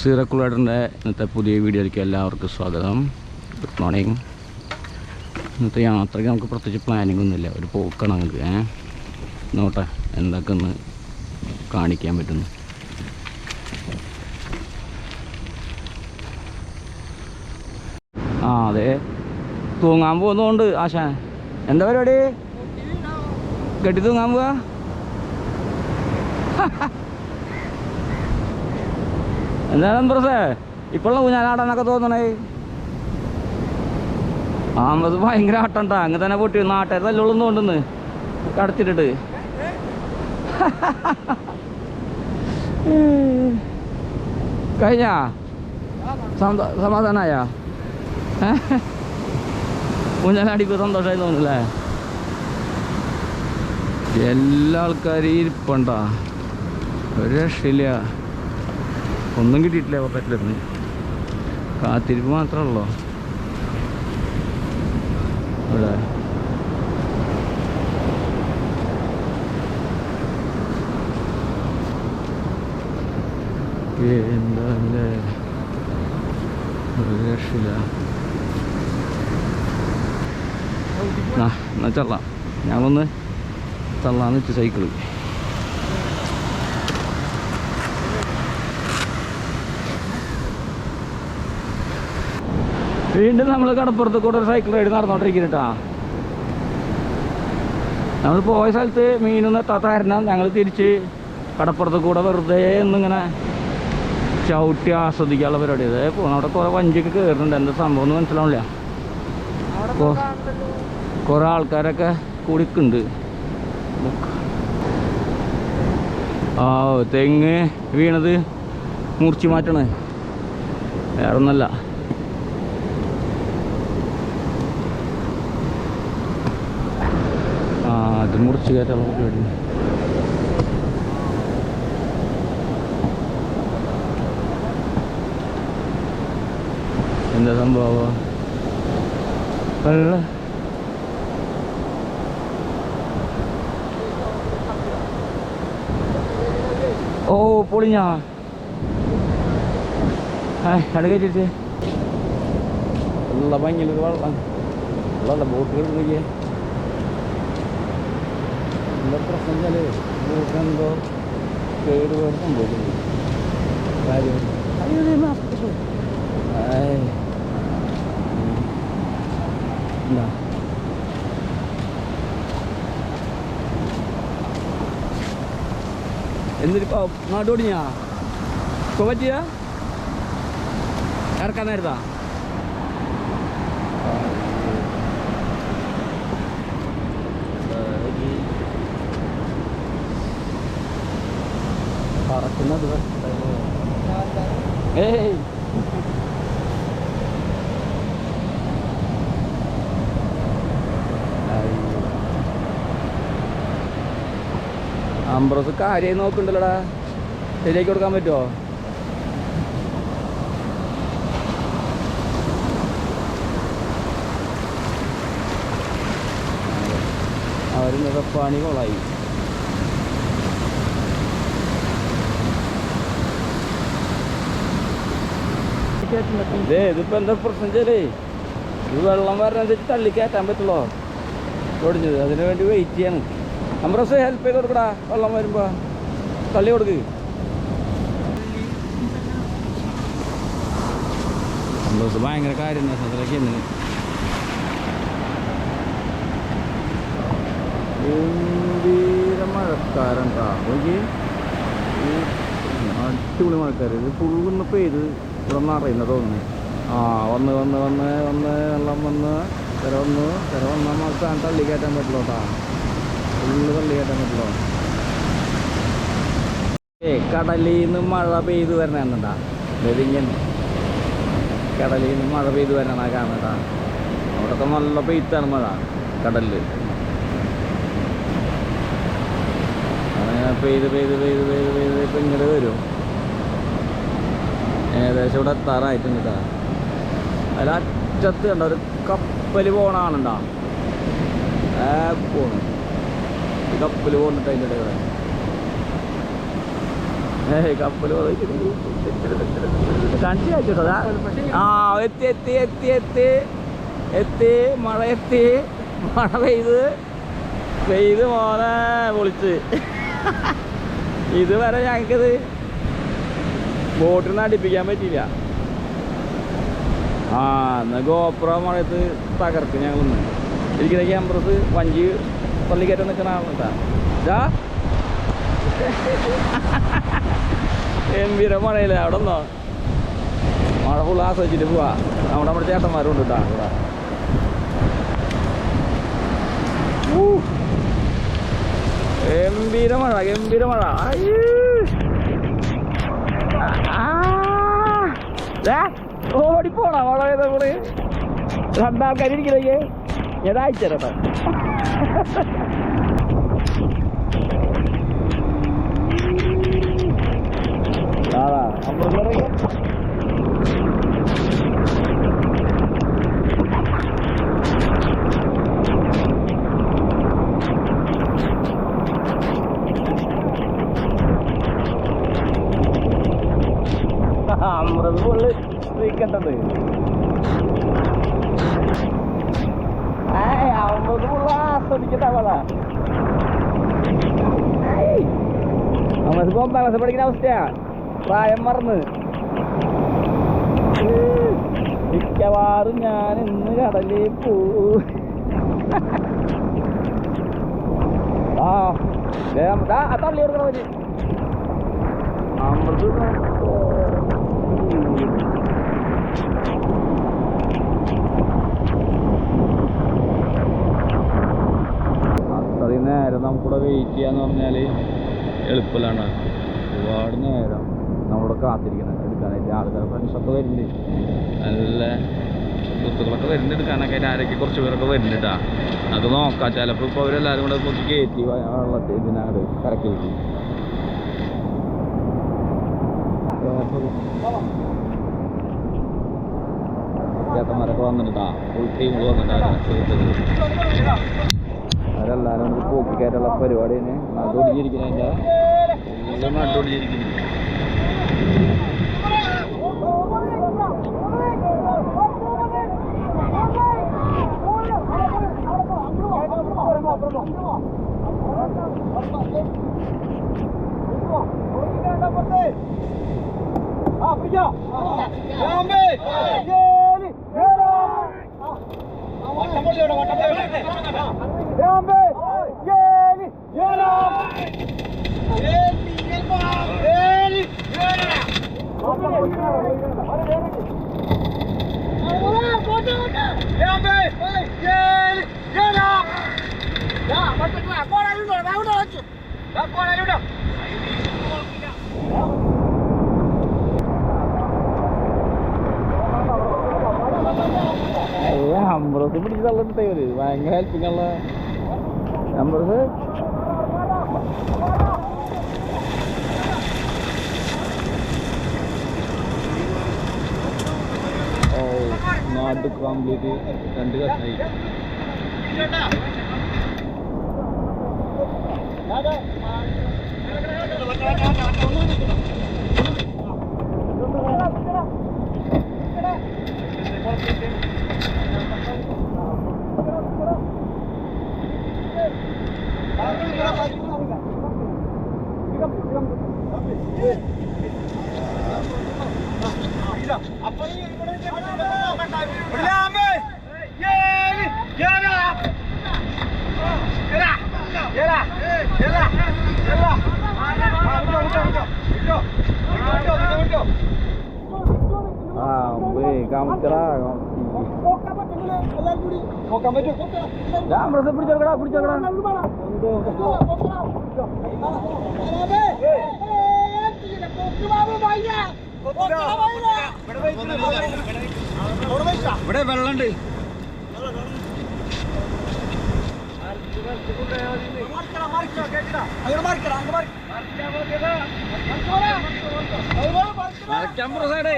zerocoolriderന്റെ ഇന്നത്തെ പുതിയ വീഡിയോയിലേക്ക് എല്ലാവർക്കും സ്വാഗതം. Good morning. ഇന്നത്തെ യാത്രയ്ക്ക് നമുക്ക് പ്രത്യേകിച്ച് പ്ലാനിങ് ഒന്നുമില്ല, ഒരു പോക്കാണ് നമുക്ക്. നോട്ടെ എന്തൊക്കെ ഒന്ന് കാണിക്കാൻ പറ്റുന്നു. അതെ, തൂങ്ങാൻ പോകുന്നതുകൊണ്ട് ആശാൻ. എന്താ പരിപാടി? കെട്ടി തൂങ്ങാൻ പോവാ? എന്താണ് പ്രസേ ഇപ്പോഴുള്ള ഊഞ്ഞാലാടാനൊക്കെ തോന്നണേ? അത് ഭയങ്കര ആട്ടണ്ടാ. അങ്ങ് തന്നെ പൊട്ടി നാട്ടുകാർ തല്ലുള്ളൊന്നും കൊണ്ടുവന്ന് കടത്തിട്ടിട്ട്. കഴിഞ്ഞാ സമാധാനായ? ഊഞ്ഞാലാടിപ്പോ സന്തോഷമായി തോന്നുന്നല്ലേ? എല്ലാ ആൾക്കാരും ഇരിപ്പണ്ടാ, ഒരു രക്ഷയില്ല. ഒന്നും കിട്ടിയിട്ടില്ല പറ്റില്ലെന്ന്, കാത്തിരിപ്പ് മാത്രമല്ലോ ഇവിടെ. എന്താ ഒരു രക്ഷയില്ല. എന്നാ ചള്ളാം, ഞാനൊന്ന് തള്ളാന്ന് വെച്ച് സൈക്കിള്. വീണ്ടും നമ്മൾ കടപ്പുറത്ത് കൂടെ ഒരു സൈക്കിൾ റൈഡ് നടന്നോണ്ടിരിക്കുന്നുട്ടാ. നമ്മൾ പോയ സ്ഥലത്ത് മീനൊന്നും എത്താത്ത കാരണം ഞങ്ങൾ തിരിച്ച് കടപ്പുറത്ത് കൂടെ വെറുതെ ഒന്നിങ്ങനെ ചവിട്ടി ആസ്വദിക്കാനുള്ള പരിപാടി. അതേ പോകണം. അവിടെ കുറേ വഞ്ചിയൊക്കെ കയറുന്നുണ്ട്, എന്താ സംഭവം എന്ന് മനസ്സിലാവില്ല. കുറേ ആൾക്കാരൊക്കെ കൂടിക്കുണ്ട്. തെങ്ങ് വീണത് മുറിച്ച് മാറ്റണേ, വേറെ ഒന്നല്ല. അത് മുറിച്ച് കയറ്റാനുള്ള പരിപാടി. എന്താ സംഭവം? ഓ പൊളിഞ്ഞാ കടകേറ്റിട്ട് ഉള്ള ഭംഗിയിലൊരു വെള്ളം ഉള്ള ബോട്ടുകൾ നോക്കിയേ. എന്താ പ്രശ്നം വെച്ചാല് ബോട്ടെന്തോ കേട് പോലെ സംഭവിക്കുന്നു. കാര്യം എന്താ എന്നിട്ടിപ്പോ നാട്ടോടിഞ്ഞാ ഇപ്പൊ പറ്റിയ ഇറക്കാൻ നേരത്താ? പറക്കുന്നത് ഏയ് അംബ്രോസ് കാര്യമായി നോക്കണ്ടല്ലോടാ, ശരിയാക്കി കൊടുക്കാൻ പറ്റുമോ? അവരിന്നൊക്കെ പണി കൊളായി. ഇതിപ്പോ എന്താ പ്രശ്നം വെച്ചാലേ, ഇത് വെള്ളം വരണനുസരിച്ച് തള്ളി കയറ്റാൻ പറ്റുള്ളൂ ഓടിച്ചത്. അതിനു വേണ്ടി വെയിറ്റ് ചെയ്യാണ്. അംബ്രോസ് ഹെൽപ്പ് ചെയ്ത് കൊടുക്കടാ, വെള്ളം വരുമ്പോ തള്ളി കൊടുക്ക്. അംബ്രോസ് ഭയങ്കര കാര്യം അതിലേക്ക് ഗംഭീര മഴക്കാരണ്ടാ. നോക്കി അടിപൊളി മഴക്കാർ. ഇത് ഫുള്ളൊന്ന് പെയ്ത് ഇവിടെ നിറയുന്ന തോന്നുന്നു. വന്ന് വന്ന് വന്ന് വന്ന് വെള്ളം വന്ന് തിര വന്നാൽ നമുക്ക് തള്ളി കയറ്റാൻ പറ്റുള്ളൂ കേട്ടാ. ഫുള്ള് തള്ളി കയറ്റാൻ പറ്റുള്ളൂ. കടലിൽ നിന്ന് മഴ പെയ്ത് വരണണ്ടാ. ഇങ്ങനെ കടലിൽ നിന്ന് മഴ പെയ്ത് വരണ കാണട്ടാ. അവിടെയൊക്കെ നല്ല പെയ്ത്താണ് മഴ കടലിൽ. അങ്ങനെ പെയ്ത് പെയ്ത് പെയ്ത് പെയ്ത് പെയ്ത് ഇപ്പം ഇങ്ങോട്ട് വരും. ഏകദേശം ഇവിടെ എത്താറായിട്ടും കേട്ടാ. അതിൽ അറ്റത്ത് കണ്ട ഒരു കപ്പൽ പോണ കാണണ്ടാ. പോണു കപ്പൽ പോന്നിട്ട് അതിൻ്റെ ഇടയിൽ കപ്പൽ കാണിച്ചു വെച്ചോട്ടോ. ആ എത്തി എത്തി എത്തി എത്തി എത്തി മഴ എത്തി. മഴ പെയ്ത് മോനെ പൊളിച്ച്. ഇതുവരെ ഞങ്ങൾക്കിത് ബോട്ടിൽ നിന്ന് അടുപ്പിക്കാൻ പറ്റിയില്ല. ആ എന്നാൽ ഗോപ്രോ മഴയത്ത് തകർക്കും ഞങ്ങളൊന്ന്. ഇരിക്കുന്ന ക്യാമറസ് വഞ്ചി പള്ളിക്കയറ്റം നിൽക്കുന്ന ആളാ. ഗംഭീര മഴയില്ല. അവിടെ നിന്നോ മഴ ഫുൾ ആസ്വദിച്ചിട്ട് പോവാ. നമ്മുടെ ചേട്ടന്മാരും ഉണ്ട് കേട്ടോ ഇവിടെ. ഗംഭീര മഴ ഗംഭീര മഴ. ഓടിപ്പോണ മഴ പെയ്ത കൂടെ രണ്ടാൾക്കാർ ഇരിക്കണേ. ഞാൻ അയച്ചേരട്ടെ. അതാ നമ്മൾ അമൃത് ഫുള്ള് നീക്കണ്ടത്. അമൃത് ഫുള്ള് ആസ്വദിക്കട്ടാ. നമ്മളിപ്പോ 9ാം ക്ലാസ് പഠിക്കുന്ന അവസ്ഥയാ. പ്രായം മറന്ന് മിക്കവാറും ഞാൻ ഇന്ന് കടലിൽ പോവും. തള്ളി കൊടുക്കണ പറ്റി അമൃത്. അത്രയും നേരം നമുക്കിവിടെ വെയിറ്റ് ചെയ്യാന്ന് പറഞ്ഞാൽ എളുപ്പമില്ലാണ്. ഒരുപാട് നേരം നമ്മളിവിടെ കാത്തിരിക്കണം എടുക്കാനായിട്ട്. ആൾക്കാർ ഫ്രണ്ട്സൊക്കെ വരുന്നുണ്ട്. നല്ല സുഹൃത്തുക്കളൊക്കെ വരുന്നുണ്ട് എടുക്കാനൊക്കെ. ആരൊക്കെ കുറച്ച് പേരൊക്കെ വരുന്നുണ്ടാ. അത് നോക്കാം. ചിലപ്പോൾ ഇപ്പോൾ അവരെല്ലാവരും കൂടെ നോക്കി കയറ്റി വെള്ളത്തിൽ ഇതിനകത്ത് കരക്കി വെക്കും. ചേട്ടന്മാരൊക്കെ വന്നിട്ടാ. ഫുൾ ടീമുകൾ വന്നിട്ടാണ് സുഹൃത്തുക്കൾ. അവരെല്ലാവരും പോക്കിക്കായിട്ടുള്ള പരിപാടിന് നടുപിടിച്ചിരിക്കുന്നതിൻ്റെ എല്ലാം നടുപിടിച്ചിരിക്കുന്നു. അമ്പറത്ത് പിടിച്ച് തള്ളിട്ടേ ഒരു ഭയങ്കര ഹെൽപ്പിങ്ങുള്ള അമ്പറത്ത്. ഓ നാട് കംപ്ലീറ്റ് 2 കഷ്ണായി. പിടിച്ചോക്കടാ പിടിച്ചോക്കടാ. ഇവിടെ വെള്ളമുണ്ട്. സൈഡേ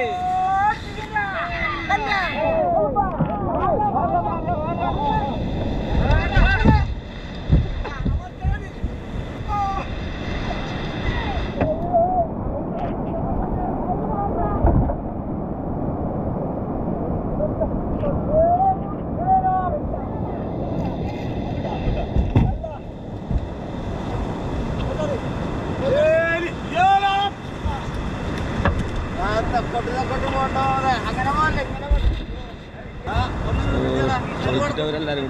എല്ലാരും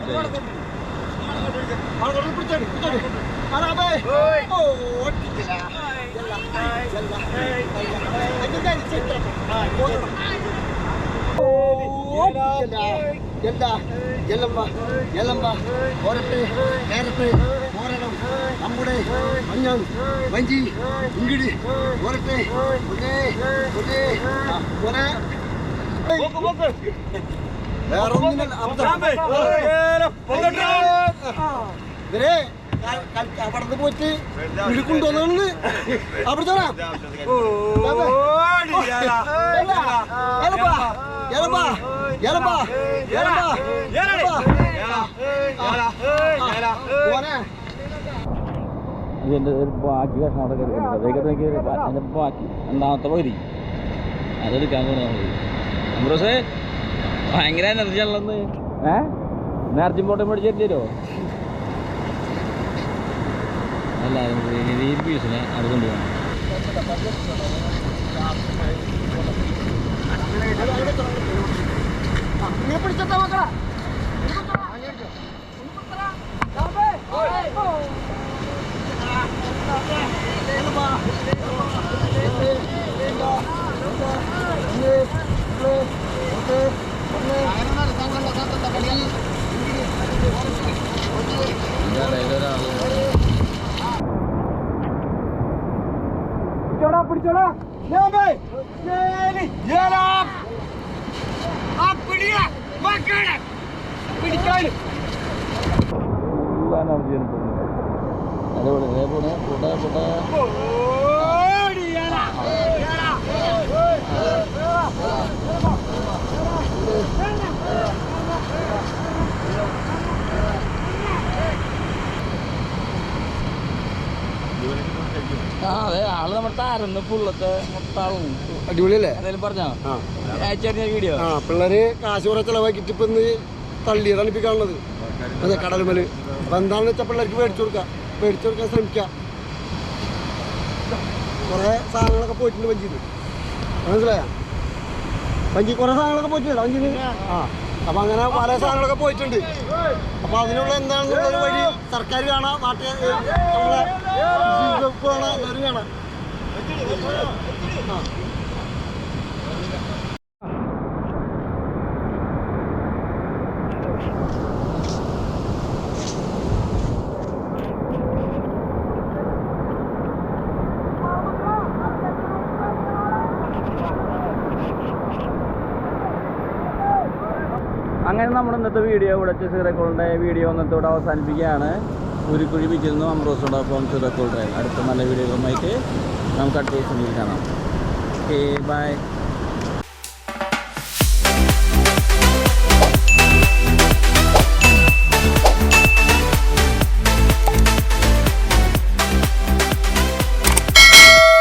നമ്മുടെ മഞ്ഞൾ വഞ്ചി ഇങ്കിടി ഓരട്ടെ അവിടുന്ന് പോയിട്ട് കൊണ്ടുവന്നു അവിടെ ഇതിൻ്റെ ഒരു ബാക്കി കഷ്ണം അവിടെ കയറിയിട്ടുണ്ട് അതൊക്കെ അതിൻ്റെ ബാക്കി രണ്ടാമത്തെ പകുതി അതെടുക്കാൻ തോന്നുന്നത് അമ്പ്രോസേ ഭയങ്കര എനർജി ഉള്ളന്ന് എനർജി പോട്ടെ മേടിച്ചു തരുമോ അല്ല ഈ പീസിനെ അത് കൊണ്ടുപോകണം പിടിച്ചോ മക്കളാ പിടിച്ചോടാ പിടിക്കാനും അതേപോലെ പോണേ പോട്ടെ അതെ ആള് നമ്മുടെ താരന്ന് പുള്ളത്തെ മൊത്താളും അടിപൊളിയല്ലേ എന്തായാലും പറഞ്ഞോ അയച്ചറിഞ്ഞ വീഡിയോ പിള്ളേര് കാശ് കുറെ ചെലവാക്കിട്ട് ഇപ്പൊ ഇന്ന് തള്ളിയതാണ് ഇപ്പൊ കാണുന്നത് അതെ കടലുമല് അപ്പൊ എന്താണെന്ന് വെച്ചാൽ പിള്ളേർക്ക് മേടിച്ചു കൊടുക്കാൻ ശ്രമിക്കാം കുറെ സാധനങ്ങളൊക്കെ പോയിട്ടുണ്ട് വഞ്ചിന്ന് മനസ്സിലായ വഞ്ചി കുറെ സാധനങ്ങളൊക്കെ പോയിട്ടുണ്ട് വഞ്ചിന് അപ്പൊ അങ്ങനെ പല സാധനങ്ങളൊക്കെ പോയിട്ടുണ്ട് അപ്പൊ അതിനുള്ള എന്താണെന്നുള്ളൊരു വഴി സർക്കാർ കാണാം നാട്ടിൽ നമ്മളെ കാണാം എല്ലാവരും കാണാം അങ്ങനെ നമ്മുടെ ഇന്നത്തെ വീഡിയോ ഇവിടെ സീറോക്കോളിൻ്റെ വീഡിയോ ഇന്നത്തോടെ അവസാനിപ്പിക്കുകയാണ് ഉരുക്കുഴി ബീച്ചിൽ നിന്നും അമ്പ്രോസോടൊപ്പം സീറോക്കോൾ ഡ്രൈവ് അടുത്ത നല്ല വീഡിയോകളുമായിട്ട് നമുക്ക് അടുത്ത ദിവസം കാണാം ഓക്കെ ബൈ